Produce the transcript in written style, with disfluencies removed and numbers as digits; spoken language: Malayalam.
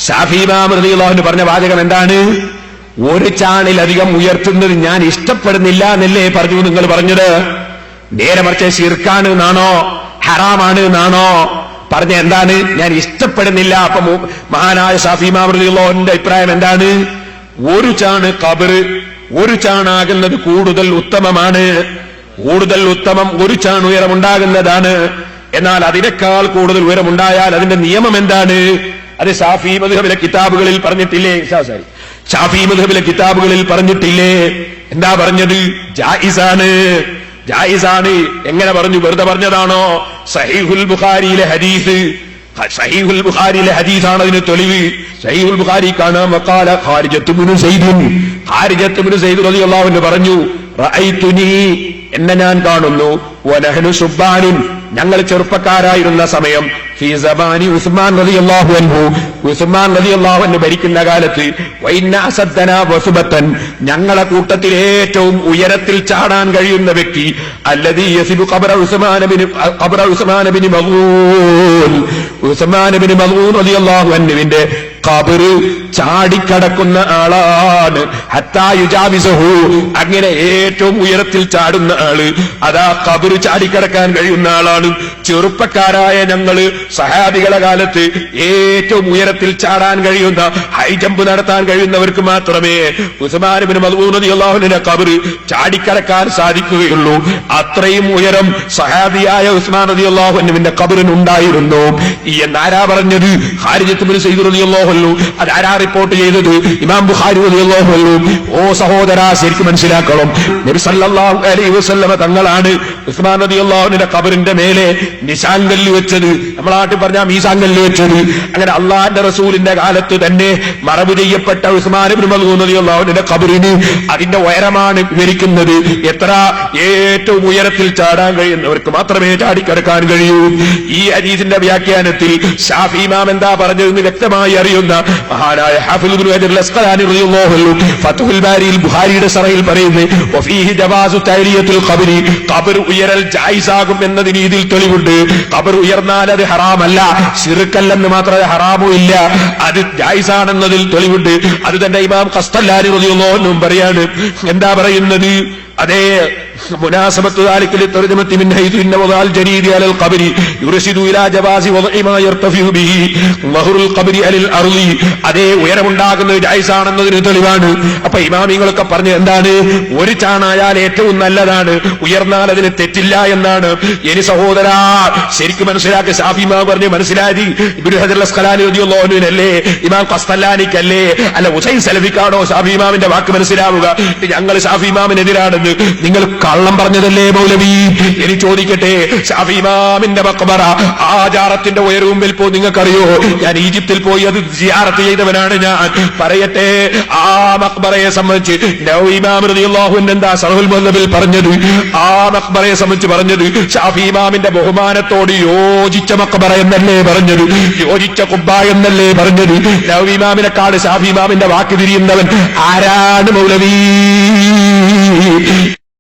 ശാഫിഈ ഇമാം റളിയല്ലാഹു അൻഹു പറഞ്ഞ വാചകം എന്താണ്? ഒരു ചാണിലധികം ഉയർത്തുന്നത് ഞാൻ ഇഷ്ടപ്പെടുന്നില്ല എന്നല്ലേ പറഞ്ഞു നിങ്ങൾ പറഞ്ഞത്? നേരെ മറിച്ച് ശിർക്കാണ് എന്നാണോ ഹറാമാണ് എന്നാണോ പറഞ്ഞ? എന്താണ്? ഞാൻ ഇഷ്ടപ്പെടുന്നില്ല. അപ്പൊ മഹാനായ ശാഫിഈ ഇമാം റളിയല്ലാഹു അൻഹുവിന്റെ അഭിപ്രായം എന്താണ്? ഒരു ചാണ് ഖബർ, ഒരു ചാണാകുന്നത് കൂടുതൽ ഉത്തമമാണ്. കൂടുതൽ ഉത്തമം ഒരു ചാൺ ഉയരമുണ്ടാകുന്നതാണ്. എന്നാൽ അതിനേക്കാൾ കൂടുതൽ ഉയരമുണ്ടായാൽ അതിന്റെ നിയമം എന്താണ്? അത് ശാഫിഈ മദ്ഹബിലെ കിതാബുകളിൽ പറഞ്ഞിട്ടില്ലേ? ശാഫിഈ മദ്ഹബിലെ കിതാബുകളിൽ പറഞ്ഞിട്ടില്ലേ? എന്താ പറഞ്ഞത്? ജായിസാണ്, ജായിസാണ്. എങ്ങനെ പറഞ്ഞു? വെറുതെ പറഞ്ഞതാണോ? സഹീഹുൽ ബുഖാരിയിലെ ഹദീസ്, സഹീഹുൽ ബുഖാരിയിലെ ഹദീസാണ് അതിന് തെളിവ്. സഹീഹുൽ ബുഖാരി കാണാം. വഖാല ഖാരിജത്ത് ഇബ്നു സയ്യിദ് റളിയല്ലാഹു അൻഹു പറഞ്ഞു, റഅയ്തുനി, എന്നെ ഞാൻ കാണുന്നു, വനഹ്നു ശുബ്ബാനുൻ, ഞങ്ങൾ ചെറുപ്പക്കാരായിരുന്ന സമയം, ഫീ സമാനി ഉസ്മാൻ റളിയല്ലാഹു അൻഹു, ഉസ്മാൻ റളിയല്ലാഹു അൻഹു ഭരിക്കുന്ന കാലത്ത്, വഇന്ന അസദ്ദനാ വസുബത്തൻ, ഞങ്ങളെ കൂട്ടത്തിൽ ഏറ്റവും ഉയരത്തിൽ ചാടാൻ കഴിയുന്ന വ്യക്തി, അല്ലദീ യസിബു ഖബ്റ ഉസ്മാൻ ബിൻ മഗ്ഊൻ, ഉസ്മാൻ ബിൻ മഗ്ഊൻ റളിയല്ലാഹു അൻഹുവിന്റെ ഖബർ ചാടിക്കടക്കുന്ന ആളാണ്. ഹത്താ യുജാവിസഹു, അങ്ങനെ ഏറ്റവും ഉയരത്തിൽ ചാടുന്ന ആള്, അതാ ഖബർ ചാടിക്കടക്കാൻ കഴിയുന്ന ആളാണ്. ചെറുപ്പക്കാരായ ഞങ്ങള് സഹാബികളെ കാലത്ത് ഏറ്റവും ഉയരത്തിൽ ചാടാൻ കഴിയുന്ന, ഹൈ ജമ്പ് നടത്താൻ കഴിയുന്നവർക്ക് മാത്രമേ ഉസ്മാൻ ഇബ്നു മദ്ഊൻ റളിയല്ലാഹു അൻഹുവിന്റെ ഖബർ ചാടിക്കടക്കാൻ സാധിക്കുകയുള്ളൂ. അത്രയും ഉയരം സഹാബിയായ ഉസ്മാൻ റളിയല്ലാഹു അൻഹുവിന്റെ ഖബറിനുണ്ടായിരുന്നു എന്നാരാ പറഞ്ഞത്? ഖാരിജത്ത് ഇബ്നു സയ്യിദ് റളിയല്ലാഹു അൻഹു. അതാരാ റിപ്പോർട്ട് ചെയ്തത്? ഇമാം ബുഖാരി റളിയല്ലാഹു അൻഹു. ഓ സഹോദരാ, ശരിക്കും മനസ്സിലാക്കണം, നബി സല്ലല്ലാഹു അലൈഹി വസല്ലമ തങ്ങളാണ് ഉസ്മാൻ റളിയല്ലാഹു അൻഹുവിന്റെ ഖബറിന്റെ മേലെ നിശാങ്കല്ല് വെച്ചത്. നമ്മളെ നാട്ടിൽ പറഞ്ഞാൽ മീസാങ്കല്ല് വെച്ചത്. അങ്ങനെ അള്ളാഹുവിന്റെ റസൂലിന്റെ കാലത്ത് തന്നെ മറവ് ചെയ്യപ്പെട്ട ഉസ്മാൻ ഇബ്നു മദ്ഊൻ റളിയല്ലാഹു അൻഹുവിന്റെ ഖബറിന് അതിന്റെ ഉയരമാണ് വിവരിക്കുന്നത്. എത്ര? ഏറ്റവും ഉയരത്തിൽ ചാടാൻ കഴിയുന്നവർക്ക് മാത്രമേ ചാടിക്കിടക്കാൻ കഴിയൂ. ഈ ഹദീസിന്റെ വ്യാഖ്യാനത്തിൽ ശാഫിഈ ഇമാം എന്താ പറഞ്ഞതെന്ന് വ്യക്തമായി അറിയുന്ന മഹാനായ ഹാഫിദ് ഇബ്നു ഹജർ അൽ അസ്ഖലാനി റളിയല്ലാഹു അൻഹു ഫത്ഹുൽ ബാരിയിൽ ബുഖാരിയുടെ സറഹിൽ പറയുന്നു, വഫീഹി ജവാസു തഅലിയത്തുൽ ഖബ്രി, ഖബർ ഉയരൽ ജായിസാകും എന്നതിന് ഇതിൽ തെളിവുണ്ട്. ഖബർ ഉയർന്നാൽ അത് ഹറാമല്ല, ശിർക്കല്ലെന്ന് മാത്രമേ ഹറാമോ ഇല്ല, അത് ജായിസാണെന്നതിൽ തെളിവുണ്ട്. അത് തന്നെ ഇമാം ഖസ്തല്ലാനി റളിയല്ലാഹു അൻഹു പറയാണ്. എന്താ പറയുന്നത്? അതേ മുനാസബത്തു ذلك للترجمة من حيث إن وضع الجريد على القبر يرشد إلى جواز وضع ما يرتفع به ظهر القبر على الأرض. അതേ ഉയരമുണ്ടാകുന്നത് ജായിസാണെന്നതിന് തെളിവാണ്. അപ്പൊ ഇമാമിങ്ങളൊക്കെ പറഞ്ഞ എന്താണ്? ഒരു ചാണായാൽ ഏറ്റവും നല്ലതാണ്, ഉയർന്നാൽ അതിന് തെറ്റില്ല എന്നാണ്. ഇനി സഹോദരാ, ശരിക്കും മനസ്സിലാക്കി. ശാഫിഈ ഇമാം പറഞ്ഞു മനസ്സിലായി. ഇബ്നു ഹജർ അൽ അസ്ഖലാനി റളിയല്ലാഹു അൻഹുവിനല്ലേ, ഇമാം ഖസ്തല്ലാനിക്കല്ലേ, അല്ല ഹുസൈൻ സലഫിക്കാണോ ശാഫിഈ ഇമാമിന്റെ വാക്ക് മനസ്സിലാവുക? ഞങ്ങൾ ശാഫിഈ ഇമാമിനെതിരാണെന്ന് നിങ്ങൾ കള്ളം പറഞ്ഞതല്ലേ മൗലവി? ഇനി ചോദിക്കട്ടെ, ശാഫിഈ ഇമാമിന്റെ മഖ്ബറ ആചാരത്തിന്റെ ഉയരവും വലിപ്പവും നിങ്ങൾക്കറിയോ? ഞാൻ ഈജിപ്തിൽ പോയി അത് സിയാറത്ത് ചെയ്തവനാണ് ഞാൻ. പറയട്ടെ, ആ മഖ്ബറയെ സംബന്ധിച്ച് നവവി ഇമാം റളിയല്ലാഹു അൻഹു എന്താ ശറഹുൽ മുഹല്ലബിൽ പറഞ്ഞത്? ആ മഖ്ബറയെ സംബന്ധിച്ച് പറഞ്ഞത് ശാഫിഈ ഇമാമിന്റെ ബഹുമാനത്തോട് യോജിച്ച മഖ്ബറ എന്നല്ലേ പറഞ്ഞത്? യോജിച്ച ഖുബ്ബ എന്നല്ലേ പറഞ്ഞത്? നവവി ഇമാമിനെക്കാട് ശാഫിഈ ഇമാമിന്റെ വാക്ക് തിരിയുന്നവൻ ആരാണ് മൗലവി?